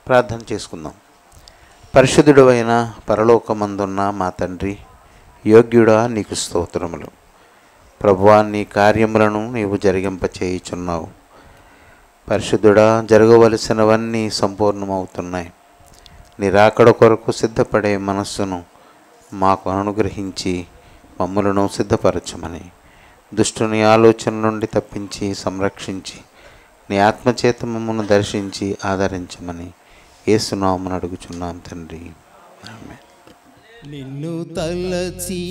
ప్రార్థన చేసుకుందాం. పరిశుద్ధుడు అయిన పరలోకమందున్న మా తండ్రి, యోగ్యుడా నీకు స్తోత్రములు. ప్రభువా, నీ కార్యములను నీవు జరిగింపచేయుచున్నావు. పరిశుద్ధుడా, జరగవలసినవన్నీ సంపూర్ణమవుతున్నాయి. నీ రాకడ కొరకు సిద్ధపడే మనస్సును మాకు అనుగ్రహించి మమ్ములను సిద్ధపరచమని, దుష్టుని ఆలోచన నుండి తప్పించి సంరక్షించి నీ ఆత్మచేత మమ్మను దర్శించి ఆదరించమని యేసు నామమున అడుగుచున్నాం తండ్రి, ఆమేన్. నిన్ను తలచి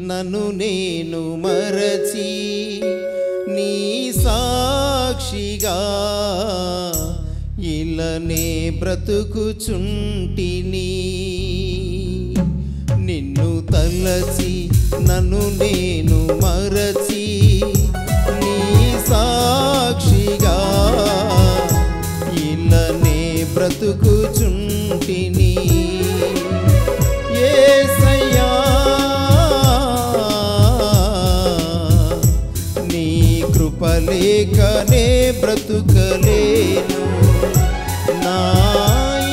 నన్ను నేను మరచి నీ సాక్షిగా ఇలానే బ్రతుకుచుంటిని. నిన్ను తలచి నన్ను నేను మరచి నీ సాక్షిగా ఇలానే బ్రతుకుచుంటిని. యేసయ్యా, నీ కృపలేకనే బ్రతుకలేను. నా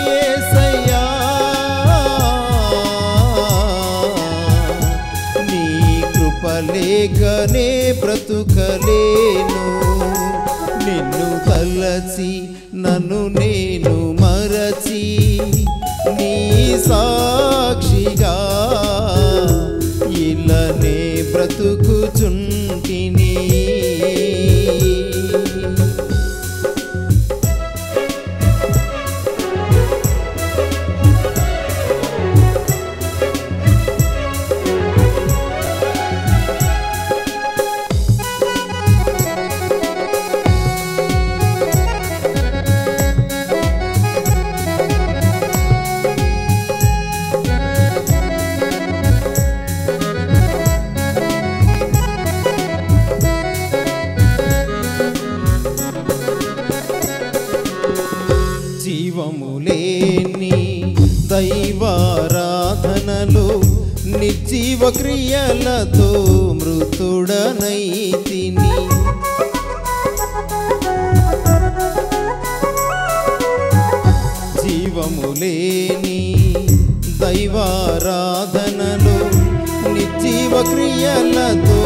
యేసయ్యా, నీ కృపలేకనే బ్రతుకలేను. నిన్ను తలచి నన్ను నేను మరచి నీ సాక్షిగా ఇలానే బ్రతుకుచుంటిని. జీవములేని దైవారాధనలో నిర్జీవ క్రియలతో మృతుడనైతిని. జీవములేని దైవారాధనలో నిర్జీవ క్రియలతో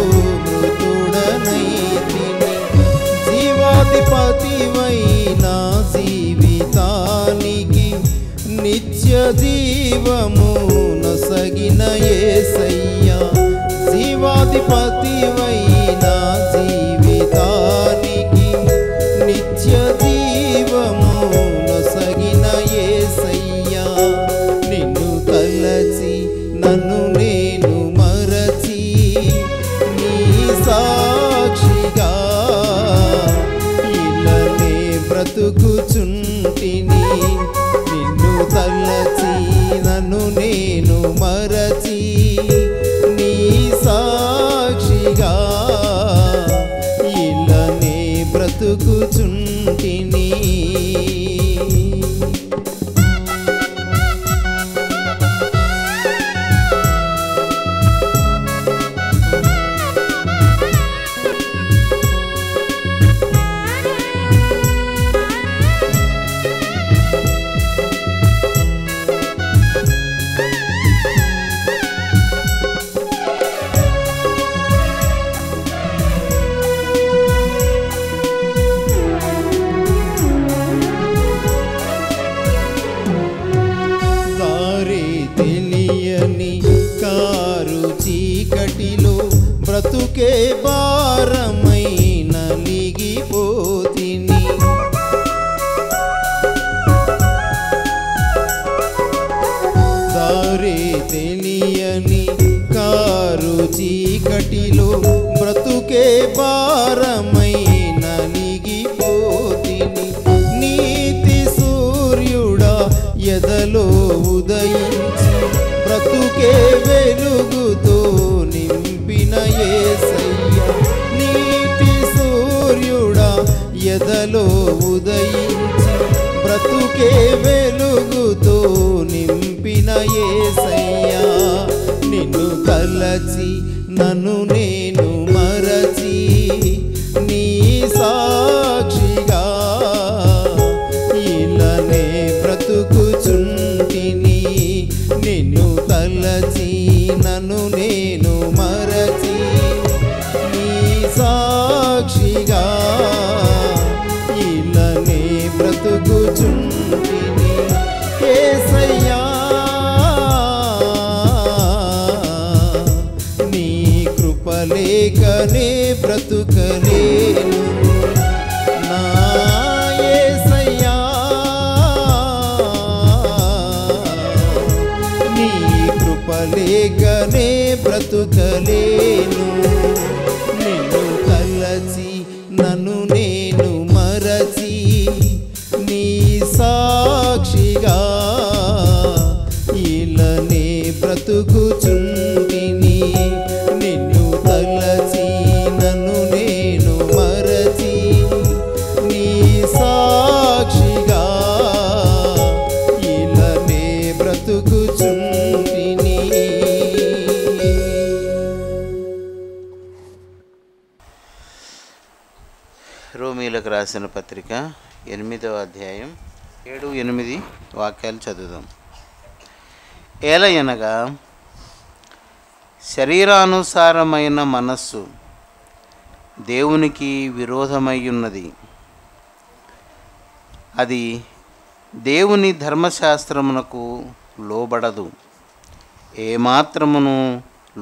మృతుడనైతిని. జీవాధిపతివైన జీవితానికి నిత్య జీవము నొసగిన యేసయ్యా. జీవాధిపతివైన జీవితానికి నిత్య జీవము నొసగిన యేసయ్యా. నిన్ను తలచి నన్ను నేను మరచి నీ సాక్షిగా ఇలానే బ్రతుకుచుంటిని. నిన్ను తలచి నన్ను నేను మరచి నీ సాక్షిగా ఇలానే బ్రతుకుచుంటిని. బ్రతుకే భారమై నలిగిపోతిని. దారే తెలియని కారు చీకటిలో బ్రతుకే భారమై నలిగిపోతిని. నీతి సూర్యుడా ఎదలో ఉదయించి బ్రతుకే వెలుగుతో నింపిన యేసయ్యా. నీతి సూర్యుడా ఎదలో ఉదయించి బ్రతుకే వెలుగుతో నింపిన యేసయ్యా. నిన్ను తలచి నన్ను నేను మరచి నీ సాక్షిగా ఇలానే బ్రతుకుచుంటిని. నిన్ను తలచి నన్ను నేను మరచి నీ సాక్షిగా ఇలానే బ్రతుకుచుంటిని. యేసయ్యా నీ కృప లేకనే బ్రతుకలేను. నా యేసయ్యా నీ కృప లేకనే బ్రతుకలేను. నిన్ను తలచి నన్ను నేను మరచి నీ సాక్షిగా ఇలానే బ్రతుకుచుంటిని. నిన్ను తలచి నన్ను నేను మరచి నీ సాక్షిగా ఇలానే బ్రతుకుచుంటిని. రోమీలకు రాసిన పత్రిక 8వ అధ్యాయం 7-8 వాక్యాలు చదువుదాం. ఏలయనగా శరీరానుసారమైన మనస్సు దేవునికి విరోధమై ఉన్నది. అది దేవుని ధర్మశాస్త్రమునకు లోబడదు, ఏమాత్రమును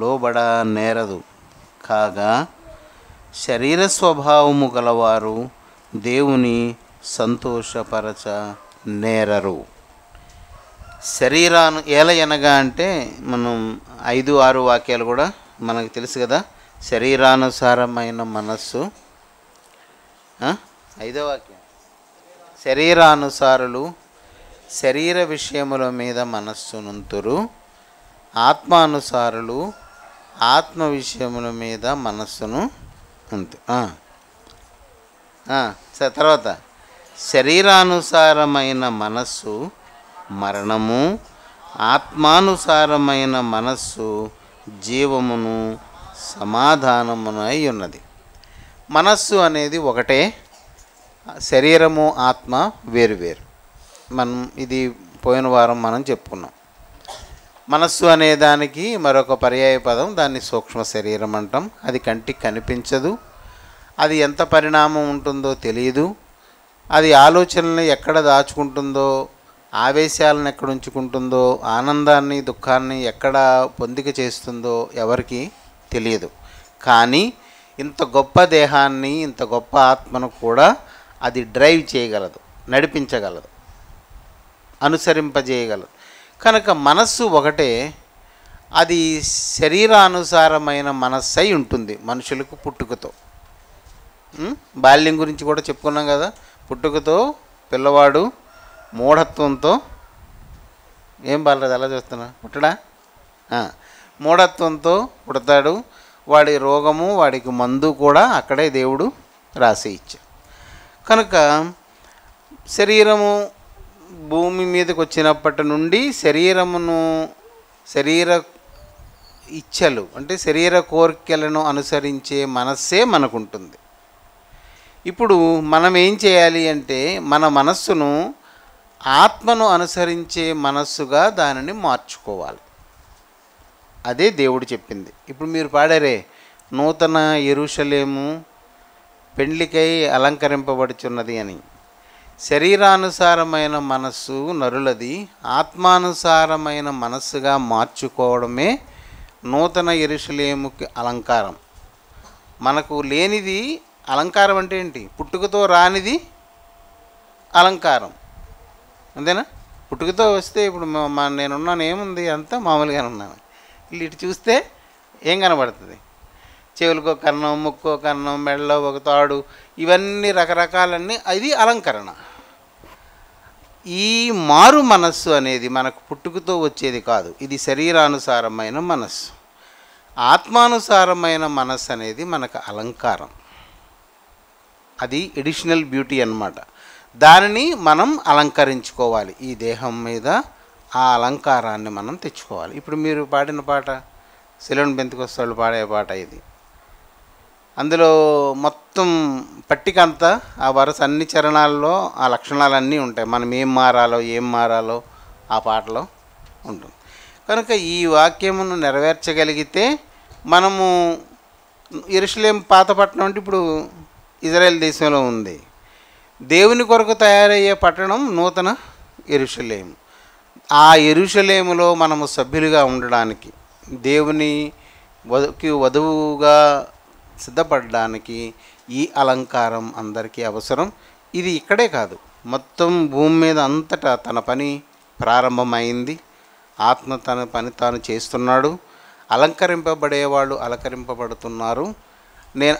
లోబడ నేరదు. కాగా శరీర స్వభావము గలవారు దేవుని సంతోషపరచ నేరరు. ఏలయనగా అంటే మనం 5-6 వాక్యాలు కూడా మనకు తెలుసు కదా. శరీరానుసారమైన మనస్సు, 5వ వాక్యం, శరీరానుసారులు శరీర విషయముల మీద మనస్సునుంతురు, ఆత్మానుసారులు ఆత్మ విషయముల మీద మనస్సును ఉంటు. తర్వాత శరీరానుసారమైన మనస్సు మరణము, ఆత్మానుసారమైన మనస్సు జీవమును సమాధానమునై ఉన్నది. మనస్సు అనేది ఒకటే, శరీరము ఆత్మ వేరువేరు. మనం ఇది పోయిన వారం మనం చెప్పుకున్నాం. మనస్సు అనే దానికి మరొక పర్యాయ పదం, దాన్ని సూక్ష్మ శరీరం అంటాం. అది కంటికి కనిపించదు, అది ఎంత పరిణామం ఉంటుందో తెలియదు, అది ఆలోచనల్ని ఎక్కడ దాచుకుంటుందో, ఆవేశాలను ఎక్కడ ఉంచుకుంటుందో, ఆనందాన్ని దుఃఖాన్ని ఎక్కడ పొందిక చేస్తుందో ఎవరికి తెలియదు. కానీ ఇంత గొప్ప దేహాన్ని, ఇంత గొప్ప ఆత్మను కూడా అది డ్రైవ్ చేయగలదు, నడిపించగలదు, అనుసరింపజేయగలదు. కనుక మనస్సు ఒకటే, అది శరీరానుసారమైన మనస్సై ఉంటుంది మనుషులకు పుట్టుకతో. బాల్యం గురించి కూడా చెప్పుకున్నాం కదా. పుట్టుకతో పిల్లవాడు మూఢత్వంతో ఏం బాలరాదు అలా చూస్తున్నా పుట్టడా మూఢత్వంతో పుడతాడు. వాడి రోగము, వాడికి మందు కూడా అక్కడే దేవుడు రాసి ఇచ్చాడు. కనుక శరీరము భూమి మీదకి వచ్చినప్పటి నుండి శరీర ఇచ్చలు అంటే శరీర కోరికలను అనుసరించే మనస్సే మనకుంటుంది. ఇప్పుడు మనం ఏం చేయాలి అంటే మన మనస్సును ఆత్మను అనుసరించే మనస్సుగా దానిని మార్చుకోవాలి. అదే దేవుడు చెప్పింది. ఇప్పుడు మీరు పాడారే, నూతన యెరూషలేము పెండ్లికై అలంకరింపబడుచున్నది అని. శరీరానుసారమైన మనస్సు నరులది, ఆత్మానుసారమైన మనస్సుగా మార్చుకోవడమే నూతన యెరూషలేముకి అలంకారం. మనకు లేనిది అలంకారం అంటే ఏంటి? పుట్టుకతో రానిది అలంకారం, అంతేనా? పుట్టుకతో వస్తే ఇప్పుడు నేనున్నాను, ఏముంది, అంతా మామూలుగానే ఉన్నాను. ఇటు చూస్తే ఏం కనబడుతుంది? చెవులకో కన్నం, ముక్కో కన్నం, మెడలో ఒక తాడు, ఇవన్నీ రకరకాలన్నీ అది అలంకరణ. ఈ మారు మనస్సు అనేది మనకు పుట్టుకతో వచ్చేది కాదు, ఇది శరీరానుసారమైన మనస్సు. ఆత్మానుసారమైన మనస్సు అనేది మనకు అలంకారం, అది ఎడిషనల్ బ్యూటీ అన్నమాట. దానిని మనం అలంకరించుకోవాలి. ఈ దేహం మీద ఆ అలంకారాన్ని మనం తెచ్చుకోవాలి. ఇప్పుడు మీరు పాడిన పాట, సిలోన్ బెంతెకోస్తు వాళ్ళు పాడే పాట ఇది. అందులో మొత్తం పట్టిక అంతా ఆ వరుస అన్ని చరణాల్లో ఆ లక్షణాలన్నీ ఉంటాయి. మనం ఏం మారాలో ఆ పాటలో ఉంటుంది. కనుక ఈ వాక్యమును నెరవేర్చగలిగితే మనము యెరూషలేము పాత పట్టణం అంటే ఇప్పుడు ఇజ్రాయెల్ దేశంలో ఉంది. దేవుని కొరకు తయారయ్యే పట్టణం నూతన యెరూషలేము. ఆ యెరూషలేములో మనము సభ్యులుగా ఉండడానికి, దేవుని వధువుగా సిద్ధపడడానికి ఈ అలంకారం అందరికీ అవసరం. ఇది ఇక్కడే కాదు, మొత్తం భూమి మీద అంతటా తన పని ప్రారంభమైంది. ఆత్మ తన పని తాను చేస్తున్నాడు. అలంకరింపబడేవాళ్ళు అలంకరింపబడుతున్నారు. నేను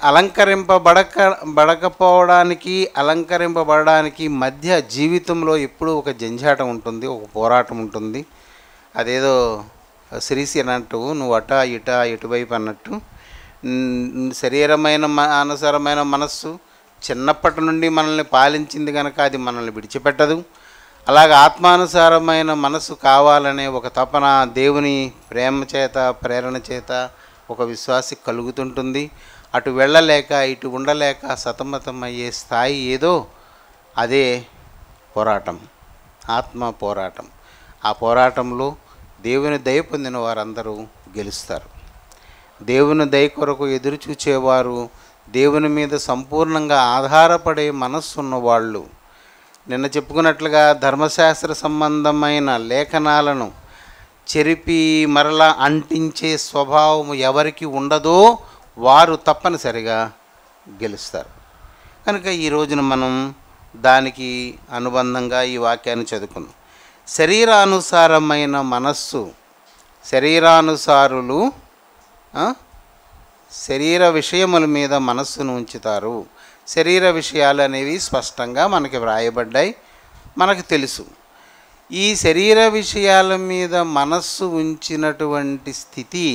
అలంకరింపబడడానికి మధ్య జీవితంలో ఎప్పుడూ ఒక జంజాటం ఉంటుంది, ఒక పోరాటం ఉంటుంది. అదేదో సిరిసి అన్నట్టు, నువ్వు ఇటువైపు అన్నట్టు, శరీరమైన అనుసారమైన మనస్సు చిన్నప్పటి నుండి మనల్ని పాలించింది కనుక అది మనల్ని విడిచిపెట్టదు. అలాగే ఆత్మానుసారమైన మనసు కావాలనే ఒక తపన దేవుని ప్రేమ చేత, ప్రేరణ చేత ఒక విశ్వాసి కలుగుతుంటుంది. అటు వెళ్ళలేక ఇటు ఉండలేక సతమతమయ్యే స్థాయి ఏదో అదే పోరాటం, ఆత్మ పోరాటం. ఆ పోరాటంలో దేవుని దయ పొందిన వారందరూ గెలుస్తారు. దేవుని దయ కొరకు ఎదురు చూచేవారు, దేవుని మీద సంపూర్ణంగా ఆధారపడే మనస్సు ఉన్నవాళ్ళు, నిన్న చెప్పుకున్నట్లుగా ధర్మశాస్త్ర సంబంధమైన లేఖనాలను చెరిపి మరలా అంటించే స్వభావం ఎవరికి ఉండదో వారు తప్పనిసరిగా గెలుస్తారు. కనుక ఈ రోజున మనం దానికి అనుబంధంగా ఈ వాక్యాన్ని చదువుకుందాం. శరీరానుసారమైన మనస్సు, శరీరానుసారులు శరీర విషయముల మీద మనస్సును ఉంచుతారు. శరీర విషయాలు అనేవి స్పష్టంగా మనకి వ్రాయబడ్డాయి, మనకు తెలుసు. ఈ శరీర విషయాల మీద మనస్సు ఉంచినటువంటి స్థితి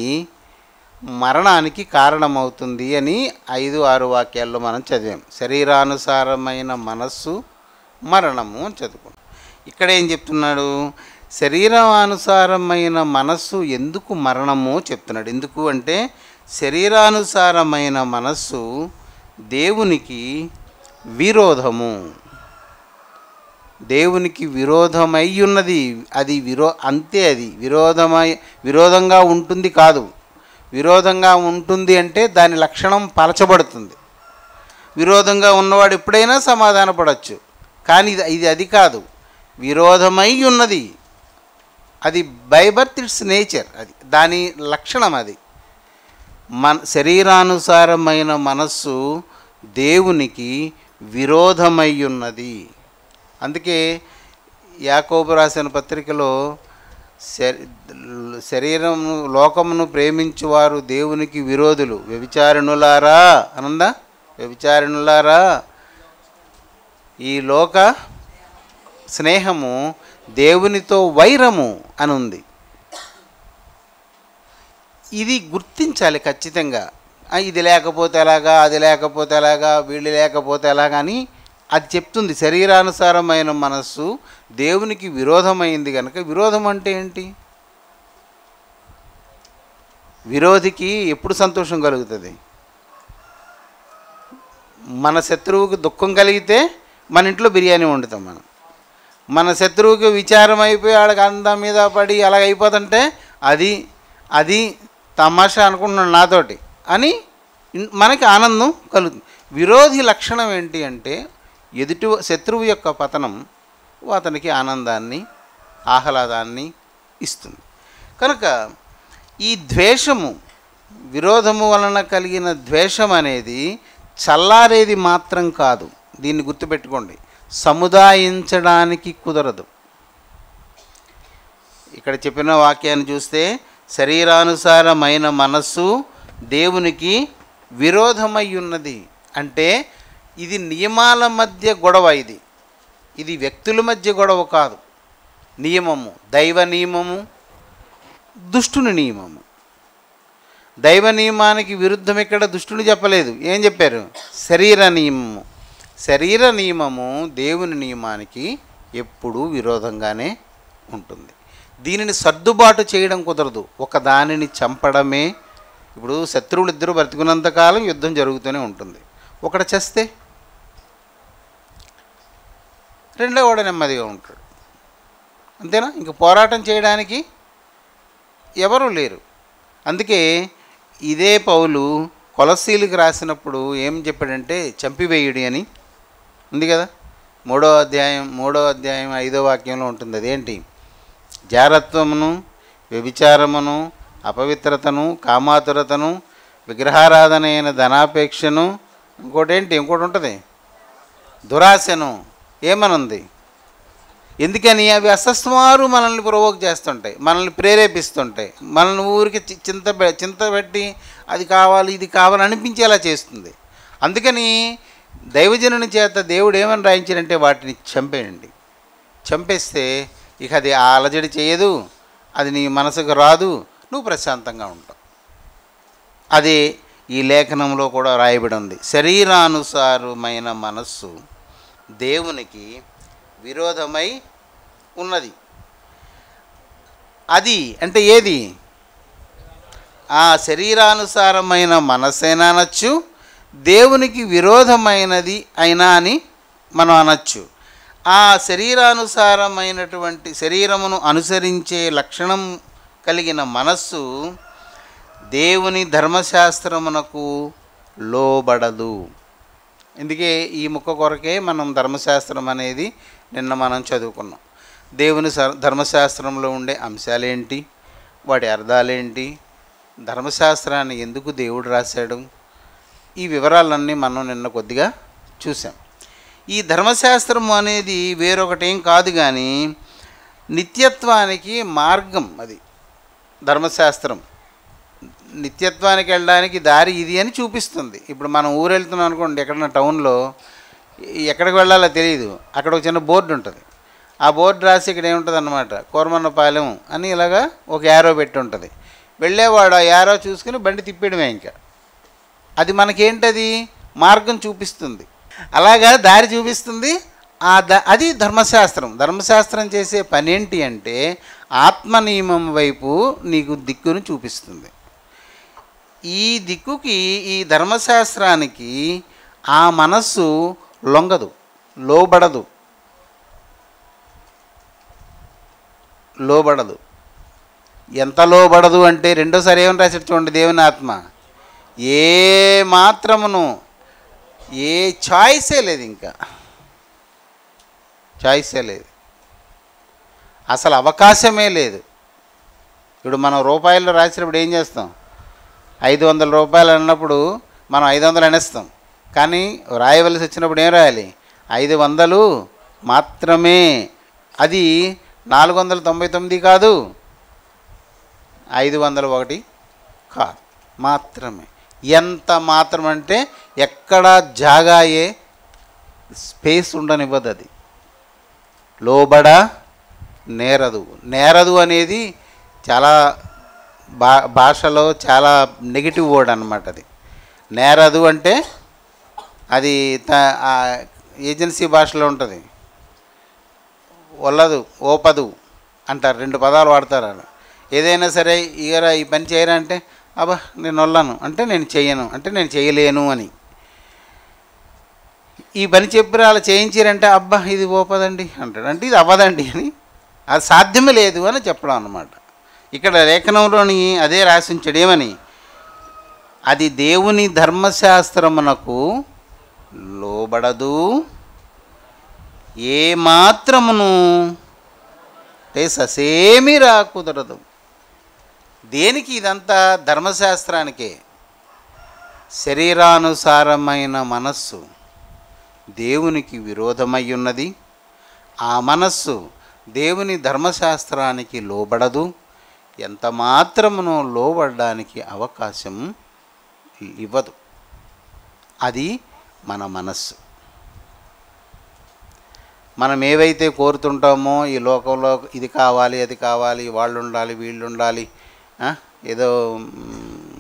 మరణానికి కారణమవుతుంది అని 5-6 వాక్యాల్లో మనం చదివాం. శరీరానుసారమైన మనస్సు మరణము అని చదువుకున్నాం. ఇక్కడ ఏం చెప్తున్నాడు? శరీరానుసారమైన మనస్సు ఎందుకు మరణము చెప్తున్నాడు. ఎందుకు అంటే శరీరానుసారమైన మనస్సు దేవునికి విరోధము, దేవునికి విరోధమై ఉన్నది. అది అంతే, అది విరోధంగా ఉంటుంది కాదు. విరోధంగా ఉంటుంది అంటే దాని లక్షణం పలచబడుతుంది. విరోధంగా ఉన్నవాడు ఎప్పుడైనా సమాధానపడవచ్చు, కానీ అది కాదు, విరోధమై ఉన్నది. అది బై బర్త్ ఇట్స్ నేచర్, అది దాని లక్షణం. అది శరీరానుసారమైన మనస్సు దేవునికి విరోధమై ఉన్నది. అందుకే యాకోబు రాసిన పత్రికలో శరీరము లోకమును ప్రేమించువారు దేవునికి విరోధులు, వ్యభిచారిణులారా అనందా, వ్యభిచారిణులారా, ఈ లోక స్నేహము దేవునితో వైరము అని ఉంది. ఇది గుర్తించాలి ఖచ్చితంగా. ఇది లేకపోతే ఎలాగా, అది లేకపోతే ఎలాగా, వీళ్ళు లేకపోతే ఎలాగా అని అది చెప్తుంది. శరీరానుసారమైన మనస్సు దేవునికి విరోధమైంది కనుక. విరోధం అంటే ఏంటి? విరోధికి ఎప్పుడు సంతోషం కలుగుతుంది? మన శత్రువుకి దుఃఖం కలిగితే మన ఇంట్లో బిర్యానీ వండుతాం మనం. మన శత్రువుకి విచారం అయిపోయి వాళ్ళకి అందం మీద పడి అలాగ అయిపోతుంటే అది తమాషా అనుకుంటున్నాడు నాతోటి అని మనకి ఆనందం కలుగుతుంది. విరోధి లక్షణం ఏంటి అంటే శత్రువు యొక్క పతనం అతనికి ఆనందాన్ని, ఆహ్లాదాన్ని ఇస్తుంది. కనుక ఈ ద్వేషము, విరోధము వలన కలిగిన ద్వేషం అనేది చల్లారేది మాత్రం కాదు. దీన్ని గుర్తుపెట్టుకోండి, సముదాయించడానికి కుదరదు. ఇక్కడ చెప్పిన వాక్యాన్ని చూస్తే శరీరానుసారమైన మనస్సు దేవునికి విరోధమై ఉన్నది అంటే ఇది నియమాల మధ్య గొడవ. ఇది వ్యక్తుల మధ్య గొడవ కాదు. నియమము, దైవ నియమము, దుష్టుని నియమము. దైవ నియమానికి విరుద్ధం ఇక్కడ దుష్టుని చెప్పలేదు. ఏం చెప్పారు? శరీర నియమము. శరీర నియమము దేవుని నియమానికి ఎప్పుడూ విరోధంగానే ఉంటుంది. దీనిని సర్దుబాటు చేయడం కుదరదు. ఒక దానిని చంపడమే ఇప్పుడు శత్రువులు ఇద్దరు బ్రతికున్నంతకాలం యుద్ధం జరుగుతూనే ఉంటుంది. ఒకడు చస్తే రెండో వాడు నెమ్మదిగా ఉంటాడు. అంతేనా? ఇంక పోరాటం చేయడానికి ఎవరూ లేరు. అందుకే ఇదే పౌలు కొలస్సీలకు రాసినప్పుడు ఏం చెప్పాడంటే చంపివేయుడి అని ఉంది కదా. 3వ అధ్యాయం 5వ వాక్యంలో ఉంటుంది. అదేంటి? జారత్వమును, వ్యభిచారమును, అపవిత్రతను, కామాతురతను, విగ్రహారాధన అయిన ధనాపేక్షను, ఇంకోటి ఉంటుంది దురాశను. ఏమనుంది? ఎందుకని? అవి అసస్మారు మనల్ని ప్రొవోక్ చేస్తుంటాయి, మనల్ని ప్రేరేపిస్తుంటాయి, మనల్ని ఊరికి చింత పెట్టి అది కావాలి ఇది కావాలి అనిపించేలా చేస్తుంది. అందుకని దైవజనుని చేత దేవుడు ఏమని రాయించాడంటే వాటిని చంపేయండి. చంపేస్తే ఇక అది ఆ అలజడి చేయదు, అది నీ మనసుకు రాదు, నువ్వు ప్రశాంతంగా ఉంటావు. అది ఈ లేఖనంలో కూడా రాయబడి ఉంది. శరీరానుసారమైన మనస్సు దేవునికి విరోధమై ఉన్నది. అది అంటే ఏది? ఆ శరీరానుసారమైన మనస్సైనా అనొచ్చు, దేవునికి విరోధమైనది అయినా అని మనం అనొచ్చు. ఆ శరీరానుసారమైనటువంటి శరీరమును అనుసరించే లక్షణం కలిగిన మనస్సు దేవుని ధర్మశాస్త్రమునకు లోబడదు. అందుకే ఈ ముక్క కొరకే మనం ధర్మశాస్త్రం అనేది నిన్న మనం చదువుకున్నాం. దేవుని ధర్మశాస్త్రంలో ఉండే అంశాలేంటి, వాటి అర్థాలేంటి, ధర్మశాస్త్రాన్ని ఎందుకు దేవుడు రాశాడు, ఈ వివరాలన్నీ మనం నిన్న కొద్దిగా చూసాం. ఈ ధర్మశాస్త్రం అనేది వేరొకటేం కాదు కానీ నిత్యత్వానికి మార్గం. అది ధర్మశాస్త్రం నిత్యత్వానికి వెళ్ళడానికి దారి ఇది అని చూపిస్తుంది. ఇప్పుడు మనం ఊరు వెళ్తున్నాం అనుకోండి, ఎక్కడన్నా టౌన్లో ఎక్కడికి వెళ్ళాలో తెలియదు, అక్కడ ఒక చిన్న బోర్డు ఉంటుంది. ఆ బోర్డు రాసి ఇక్కడ ఏముంటుంది అన్నమాట, కోరమన్నపాలెం అని ఇలాగా ఒక యారో పెట్టి ఉంటుంది. వెళ్ళేవాడు ఆ యారో చూసుకుని బండి తిప్పేయడమే. ఇంకా అది మనకేంటది? మార్గం చూపిస్తుంది, అలాగా దారి చూపిస్తుంది. అది ధర్మశాస్త్రం. ధర్మశాస్త్రం చేసే పని ఏంటి అంటే ఆత్మ నియమం వైపు నీకు దిక్కును చూపిస్తుంది. ఈ దిక్కుకి, ఈ ధర్మశాస్త్రానికి ఆ మనస్సు లొంగదు, లోబడదు. ఎంత లోబడదు అంటే రెండోసారి ఏమని రాశాడు చూడండి, దేవుని ఆత్మ ఏ మాత్రమును, ఏ చాయిసే లేదు, ఇంకా చాయిసే లేదు, అసలు అవకాశమే లేదు. ఇప్పుడు మనం రూపాయల్లో రాసినప్పుడు ఏం చేస్తాం? 500 రూపాయలు అన్నప్పుడు మనం 500 అనేస్తాం. కానీ రాయవలసి వచ్చినప్పుడు ఏం రాయాలి? 500 మాత్రమే. అది 499 కాదు, 501 కాదు, మాత్రమే. ఎంత మాత్రం అంటే ఎక్కడ జాగాయే స్పేస్ ఉండనివ్వదు. అది లోబడ నేరదు అనేది చాలా భాషలో చాలా నెగిటివ్ వర్డ్ అన్నమాట. అది నేరదు అంటే అది ఏజెన్సీ భాషలో ఉంటుంది. ఒల్లదు, ఓపదు అంటారు, 2 పదాలు వాడతారు. అలా ఏదైనా సరే ఇగరా ఈ పని చేయరా అంటే అబ్బా నేను వల్లను అంటే నేను చెయ్యను అంటే నేను చేయలేను అని. ఈ పని చెప్పి అలా చేయించారంటే అబ్బా ఇది ఓపదండి అంటాడు, అంటే ఇది అవ్వదండి అని, అది సాధ్యమే లేదు అని చెప్పడం అన్నమాట. ఇక్కడ లేఖనంలోని అదే రాసి ఉంచాడు. ఏమని? అది దేవుని ధర్మశాస్త్రమునకు లోబడదు, ఏ మాత్రమును ససేమీ కుదరదు. దేనికి? ఇదంతా ధర్మశాస్త్రానికే. శరీరానుసారమైన మనస్సు దేవునికి విరోధమై ఉన్నది. ఆ మనస్సు దేవుని ధర్మశాస్త్రానికి లోబడదు, ఎంత మాత్రమునో లోబడడానికి అవకాశం ఇవ్వదు. అది మన మనస్సు. మనం ఏవైతే కోరుతుంటామో ఈ లోకంలో ఇది కావాలి అది కావాలి, వాళ్ళు ఉండాలి వీళ్ళు ఉండాలి, ఏదో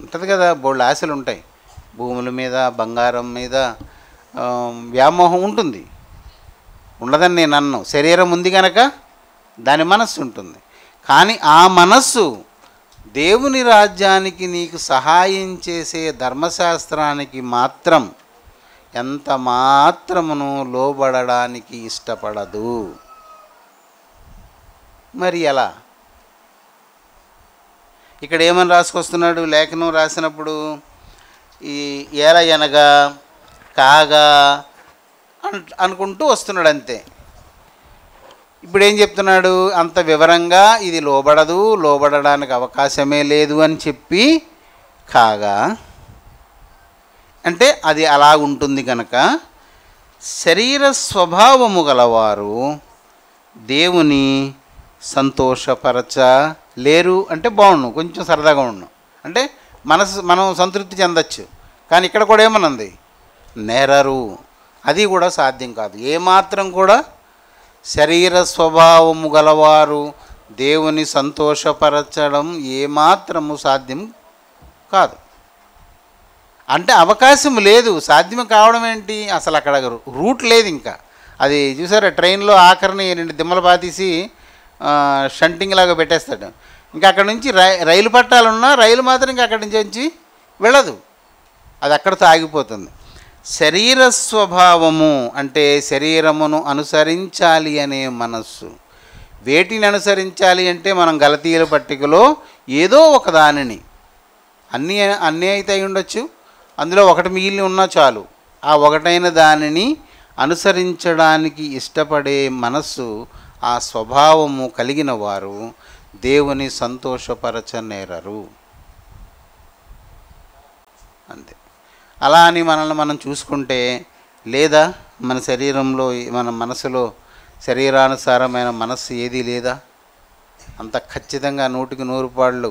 ఉంటుంది కదా, బోల్డ్ ఆశలు ఉంటాయి. భూముల మీద, బంగారం మీద వ్యామోహం ఉంటుంది. ఉండదని నేను అన్నాను. శరీరం ఉంది కనుక దాని మనస్సు ఉంటుంది. కానీ ఆ మనస్సు దేవుని రాజ్యానికి నీకు సహాయం చేసే ధర్మశాస్త్రానికి మాత్రం ఎంత మాత్రమును లోబడడానికి ఇష్టపడదు. మరి ఎలా? ఇక్కడ ఏమని రాసుకొస్తున్నాడు? లేఖనం రాసినప్పుడు ఈ ఏల ఎనగా కాగా అనుకుంటూ వస్తున్నాడు అంతే. ఇప్పుడు ఏం చెప్తున్నాడు? అంత వివరంగా ఇది లోబడదు, లోబడడానికి అవకాశమే లేదు అని చెప్పి కాగా అంటే అది అలా ఉంటుంది కనుక శరీర స్వభావము గలవారు దేవుని సంతోషపరచలేరు అంటే బాగుండు, కొంచెం సరదాగా ఉండు అంటే మనం సంతృప్తి చెందొచ్చు. కానీ ఇక్కడ కూడా ఏమనుంది? నేరరు. అది కూడా సాధ్యం కాదు. ఏమాత్రం కూడా శరీర స్వభావము గలవారు దేవుని సంతోషపరచడం ఏమాత్రము సాధ్యం కాదు. అంటే అవకాశం లేదు. సాధ్యం కావడం ఏంటి? అసలు అక్కడ రూట్ లేదు. ఇంకా అది చూసారా, ట్రైన్లో ఆఖరిని 2 దిమ్మలు పాతీసి షంటింగ్ లాగా పెట్టేస్తాడు. ఇంకా అక్కడ నుంచి రైలు పట్టాలున్నా రైలు మాత్రం ఇంకా అక్కడి నుంచి వచ్చి వెళ్ళదు, అది అక్కడితో ఆగిపోతుంది. శరీర స్వభావము అంటే శరీరమును అనుసరించాలి అనే మనస్సు. వేటిని అనుసరించాలి అంటే మనం గలతీయుల పట్టికలో ఏదో ఒక దానిని, అన్నీ అయితే అయి ఉండొచ్చు, అందులో ఒకటి మిగిలి ఉన్నా చాలు, ఆ ఒకటైన దానిని అనుసరించడానికి ఇష్టపడే మనస్సు, ఆ స్వభావము కలిగిన వారు దేవుని సంతోషపరచనేరరు. అంతే. అలా అని మనల్ని మనం చూసుకుంటే, లేదా మన శరీరంలో మన మనసులో శరీరానుసారమైన మనస్సు ఏదీ లేదా? అంత ఖచ్చితంగా 100కి 100 పాళ్ళు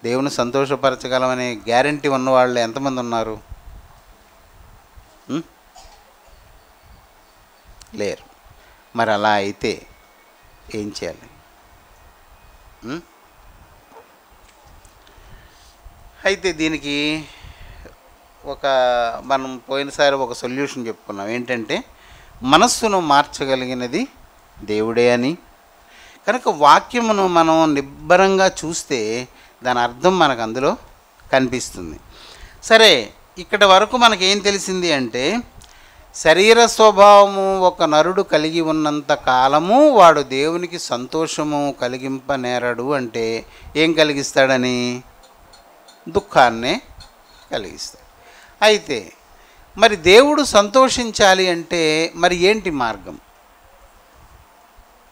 దేవుని సంతోషపరచగలమనే గ్యారంటీ ఉన్నవాళ్ళు ఎంతమంది ఉన్నారు? లేరు. మరి అలా అయితే ఏం చేయాలి? అయితే దీనికి మనం పోయినసారి ఒక సొల్యూషన్ చెప్పుకున్నాం. ఏంటంటే మనస్సును మార్చగలిగినది దేవుడే అని. కనుక వాక్యమును మనం నిబ్బరంగా చూస్తే దాని అర్థం మనకు అందులో కనిపిస్తుంది. సరే, ఇక్కడ వరకు మనకేం తెలిసింది అంటే శరీర స్వభావము ఒక నరుడు కలిగి ఉన్నంత కాలము వాడు దేవునికి సంతోషము కలిగింపనేరడు. అంటే ఏం కలిగిస్తాడని? దుఃఖాన్నే కలిగిస్తాడు. అయితే మరి దేవుడు సంతోషించాలి అంటే మరి ఏంటి మార్గం?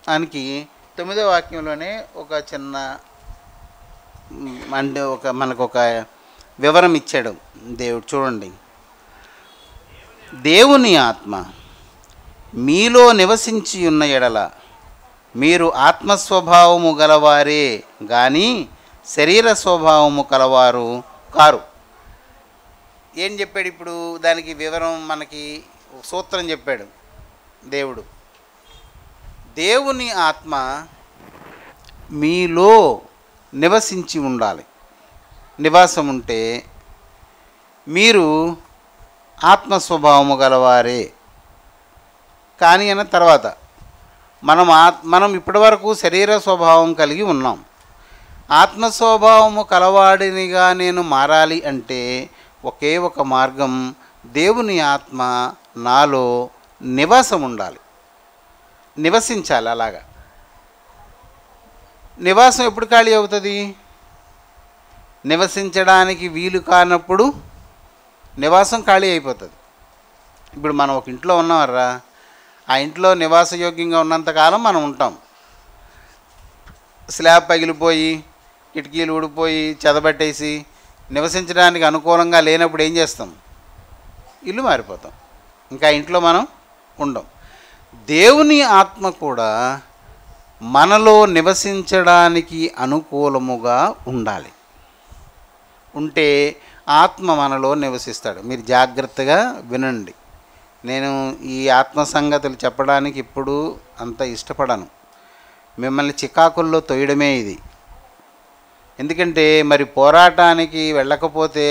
దానికి 9వ వాక్యంలోనే ఒక చిన్న అంటే మనకు ఒక వివరం ఇచ్చాడు దేవుడు. చూడండి, దేవుని ఆత్మ మీలో నివసించి ఉన్న ఎడల మీరు ఆత్మస్వభావము గలవారే కానీ శరీర స్వభావము కలవారు కారు. ఏం చెప్పాడు ఇప్పుడు? దానికి వివరం మనకి సూత్రం చెప్పాడు దేవుడు. దేవుని ఆత్మ మీలో నివసించి ఉండాలి. నివాసం ఉంటే మీరు ఆత్మస్వభావము గలవారే కానీ అన్న తర్వాత మనం ఇప్పటివరకు శరీర స్వభావం కలిగి ఉన్నాం. ఆత్మస్వభావము కలవాడినిగా నేను మారాలి అంటే ఒకే ఒక మార్గం, దేవుని ఆత్మ నాలో నివాసం ఉండాలి, నివసించాలి. అలాగా నివాసం ఎప్పుడు ఖాళీ అవుతుంది? నివసించడానికి వీలు కానప్పుడు నివాసం ఖాళీ అయిపోతుంది. ఇప్పుడు మనం ఒక ఇంట్లో ఉన్నామర్రా, ఆ ఇంట్లో నివాసయోగ్యంగా ఉన్నంతకాలం మనం ఉంటాం. స్లాబ్ పగిలిపోయి కిటికీలు ఊడిపోయి చెదబట్టేసి నివసించడానికి అనుకూలంగా లేనప్పుడు ఏం చేస్తాం? ఇల్లు మారిపోతాం, ఇంకా ఇంట్లో మనం ఉండం. దేవుని ఆత్మ కూడా మనలో నివసించడానికి అనుకూలముగా ఉండాలి. ఉంటే ఆత్మ మనలో నివసిస్తాడు. మీరు జాగ్రత్తగా వినండి. నేను ఈ ఆత్మ సంగతులు చెప్పడానికి ఇప్పుడు అంత ఇష్టపడను, మిమ్మల్ని చికాకుల్లో తొయ్యడమే ఇది. ఎందుకంటే మరి పోరాటానికి వెళ్ళకపోతే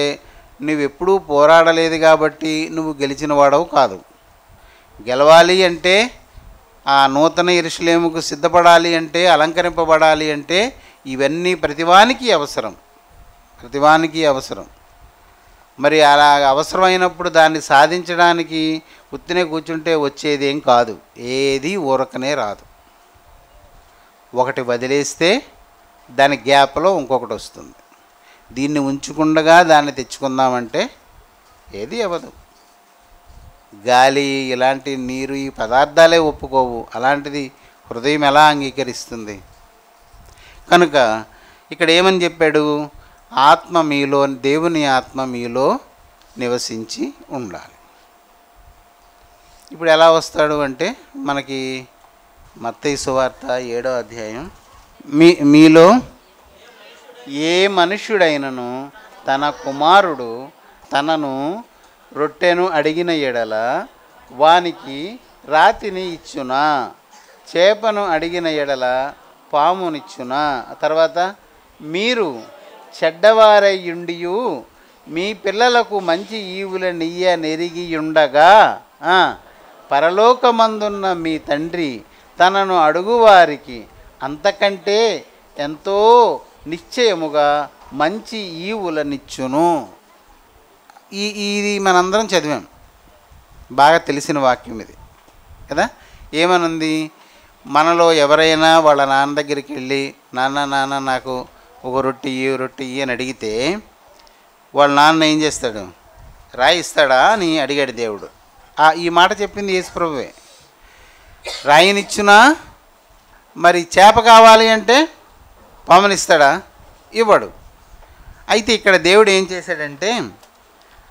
నువ్వెప్పుడూ పోరాడలేదు కాబట్టి నువ్వు గెలిచిన వాడవు కాదు. గెలవాలి అంటే, ఆ నూతన యెరూషలేముకు సిద్ధపడాలి అంటే, అలంకరింపబడాలి అంటే ఇవన్నీ ప్రతివానికి అవసరం. మరి అలా అవసరమైనప్పుడు దాన్ని సాధించడానికి ఉత్తినే కూర్చుంటే వచ్చేది ఏం కాదు, ఏది ఊరకనే రాదు. ఒకటి వదిలేస్తే దాని గ్యాప్లో ఇంకొకటి వస్తుంది. దీన్ని ఉంచుకుండగా దాన్ని తెచ్చుకుందామంటే ఏది అవ్వదు. గాలి, ఇలాంటి నీరు, ఈ పదార్థాలే ఒప్పుకోవు. అలాంటిది హృదయం ఎలా అంగీకరిస్తుంది? కనుక ఇక్కడ ఏమని చెప్పాడు? ఆత్మ మీలో, దేవుని ఆత్మ మీలో నివసించి ఉండాలి. ఇప్పుడు ఎలా వస్తాడు అంటే మనకి మత్తయి సువార్త 7వ అధ్యాయం, మీలో ఏ మనుష్యుడైనను తన కుమారుడు తనను రొట్టెను అడిగిన ఎడల వానికి రాతిని ఇచ్చునా, చేపను అడిగిన ఎడల పామునిచ్చునా? తర్వాత మీరు చెడ్డవారయ్యుండియు మీ పిల్లలకు మంచి ఈవులనియ్య నెరిగియుండగా పరలోకమందున్న మీ తండ్రి తనను అడుగువారికి అంతకంటే ఎంతో నిశ్చయముగా మంచి ఈవులనిచ్చును. ఇది మనందరం చదివాం, బాగా తెలిసిన వాక్యం ఇది కదా. ఏమనుంది? మనలో ఎవరైనా వాళ్ళ నాన్న దగ్గరికి వెళ్ళి నాన్న నాకు ఒక రొట్టె ఇయ్యి అని అడిగితే వాళ్ళ నాన్న ఏం చేస్తాడు? రాయి ఇస్తాడా అని అడిగాడు దేవుడు. ఈ మాట చెప్పింది యేసుప్రభువే. రాయినిచ్చునా? మరి చేప కావాలి అంటే పామునిస్తాడా? ఇవ్వడు. అయితే ఇక్కడ దేవుడు ఏం చేశాడంటే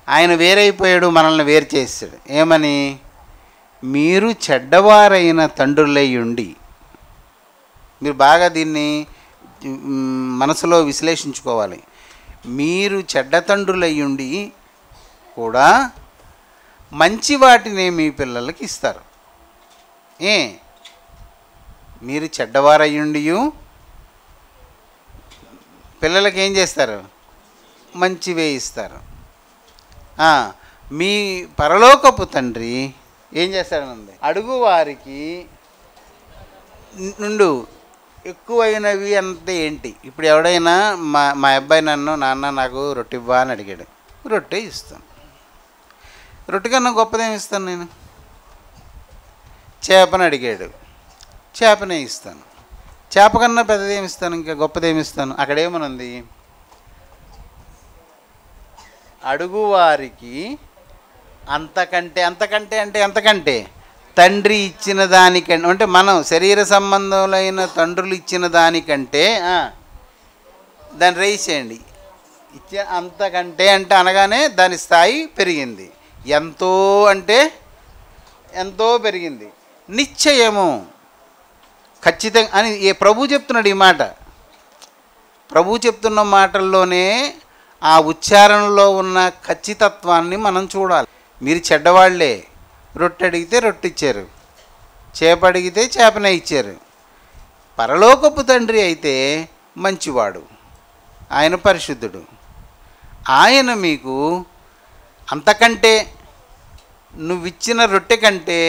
ఆయన వేరైపోయాడు, మనల్ని వేరు చేశాడు. ఏమని? మీరు చెడ్డవారైన తండ్రులై ఉండి. మీరు బాగా దీన్ని మనసులో విశ్లేషించుకోవాలి. మీరు చెడ్డ తండ్రులై ఉండి కూడా మంచి వాటిని మీ పిల్లలకి ఇస్తారు. మీరు చెడ్డవారయ్యుండి పిల్లలకి ఏం చేస్తారు? మంచివే ఇస్తారు. మీ పరలోకపు తండ్రి ఏం చేస్తాడనండి? అడుగు వారికి నుండు ఎక్కువైనవి అంటే ఏంటి? ఇప్పుడు ఎవడైనా మా అబ్బాయి నన్ను నాన్న నాకు రొట్టె ఇవ్వా అని అడిగాడు, రొట్టె ఇస్తాను. రొట్టె కన్నా గొప్పదేమి ఇస్తాను నేను? చేపను అడిగాడు, చేపనే ఇస్తాను. చేప కన్నా పెద్దదేమి ఇస్తాను? ఇంకా గొప్పదేమి ఇస్తాను? అక్కడేమనుంది? అడుగువారికి అంతకంటే అంటే ఎంతకంటే తండ్రి ఇచ్చిన దానికంటే, అంటే మనం శరీర సంబంధములైన తండ్రులు ఇచ్చిన దానికంటే దాన్ని రేసేయండి. అంతకంటే అంటే అనగానే దాని స్థాయి పెరిగింది. ఎంతో అంటే ఎంతో పెరిగింది. నిశ్చయము, ఖచ్చితంగా అని ప్రభు చెప్తున్నాడు. ఈ మాట ప్రభు చెప్తున్న మాటల్లోనే ఆ ఉచ్చారణలో ఉన్న ఖచ్చితత్వాన్ని మనం చూడాలి. మీరు చెడ్డవాళ్లే, రొట్టె అడిగితే రొట్టె ఇచ్చారు, చేప అడిగితే చేపనే ఇచ్చారు. పరలోకపు తండ్రి అయితే మంచివాడు, ఆయన పరిశుద్ధుడు. ఆయన మీకు అంతకంటే, నువ్విచ్చిన రొట్టె కంటే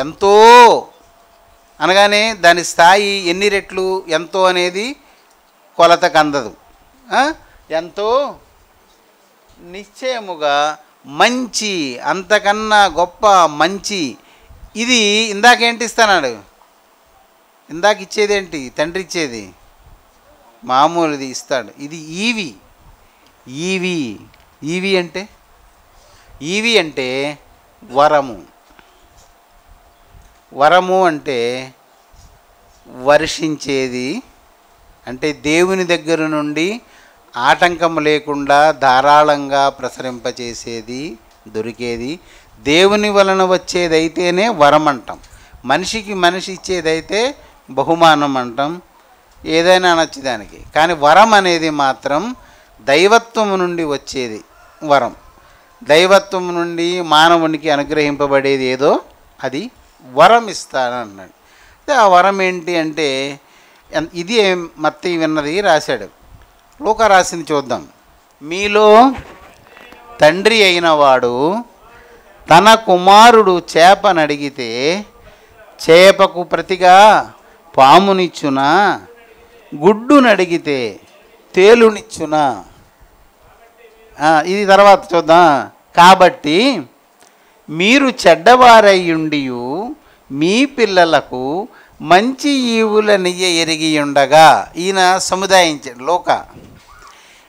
ఎంతో అనగానే దాని స్థాయి ఎన్ని రెట్లు ఎంతో అనేది కొలతకు అందదు. ఎంతో నిశ్చయముగా మంచి, అంతకన్నా గొప్ప మంచి. ఇది ఇందాకేంటి ఇస్తానాడు? ఇందాక ఇచ్చేదేంటి? తండ్రి ఇచ్చేది మామూలుది ఇస్తాడు. ఇది ఈవి అంటే వరము. వరము అంటే వర్షించేది, అంటే దేవుని దగ్గర నుండి ఆటంకం లేకుండా ధారాళంగా ప్రసరింపచేసేది, దొరికేది. దేవుని వలన వచ్చేదైతేనే వరం అంటాం. మనిషి ఇచ్చేదైతే బహుమానం అంటాం. ఏదైనా అనొచ్చు దానికి. కానీ వరం అనేది మాత్రం దైవత్వం నుండి వచ్చేది వరం. దైవత్వం నుండి మానవునికి అనుగ్రహింపబడేది ఏదో అది వరం ఇస్తానన్నాడు. ఆ వరం ఏంటి అంటే ఇది మత్తయి విన్నది రాశాడు. లూకా రాసింది చూద్దాం. మీలో తండ్రి అయిన వాడు తన కుమారుడు చేపను అడిగితే చేపకు ప్రతిగా పామునిచ్చునా, గుడ్డునడిగితే తేలునిచ్చునా. ఇది తర్వాత చూద్దాం. కాబట్టి మీరు చెడ్డవారయ్యుండియు మీ పిల్లలకు మంచి ఈవులనియ్య ఎరిగి ఉండగా, ఈయన సముదాయించాడు లోక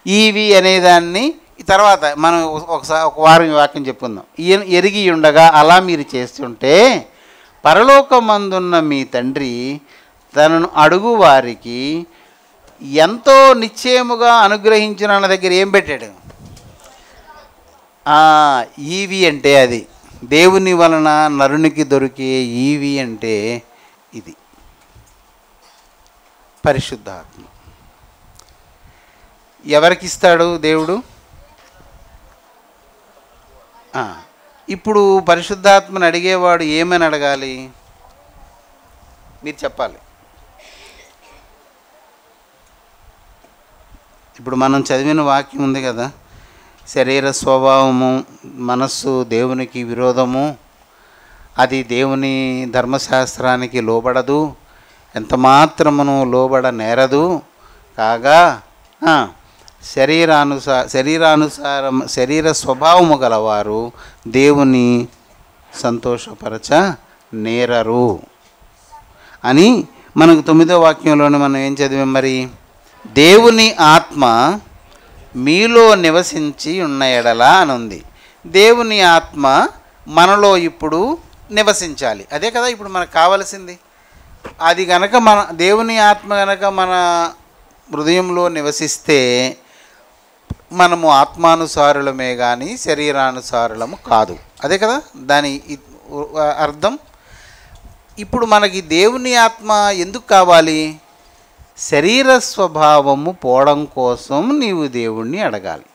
ఈవి అనేదాన్ని. తర్వాత మనం ఒక వారం వాక్యం చెప్పుకుందాం. ఈయన ఎరిగి ఉండగా అలా మీరు చేస్తుంటే పరలోకమందున్న మీ తండ్రి తనను అడుగు వారికి ఎంతో నిశ్చయముగా అనుగ్రహించిన అన్న దగ్గర ఏం పెట్టాడు? ఈవి అంటే అది దేవుని వలన నరునికి దొరికే ఈవి అంటే ఇది పరిశుద్ధాత్మ. ఎవరికిస్తాడు దేవుడు? ఇప్పుడు పరిశుద్ధాత్మని అడిగేవాడు ఏమని అడగాలి? మీరు చెప్పాలి. ఇప్పుడు మనం చదివిన వాక్యం ఉంది కదా, శరీర స్వభావము మనస్సు దేవునికి విరోధము, అది దేవుని ధర్మశాస్త్రానికి లోబడదు, ఎంతమాత్రమును లోబడ నేరదు. కాగా శరీర స్వభావము గలవారు దేవుని సంతోషపరచ నేరరు అని మనకు 9వ వాక్యంలోనే మనం ఏం చదివాం మరి? దేవుని ఆత్మ మీలో నివసించి ఉన్న ఎడల అని ఉంది. దేవుని ఆత్మ మనలో ఇప్పుడు నివసించాలి. అదే కదా ఇప్పుడు మనకు కావలసింది. అది గనక మన దేవుని ఆత్మ గనక మన హృదయంలో నివసిస్తే మనము ఆత్మానుసారులమే కానీ శరీరానుసారులము కాదు. అదే కదా దాని అర్థం. ఇప్పుడు మనకి దేవుని ఆత్మ ఎందుకు కావాలి? శరీర స్వభావము పోవడం కోసం నీవు దేవుణ్ణి అడగాలి.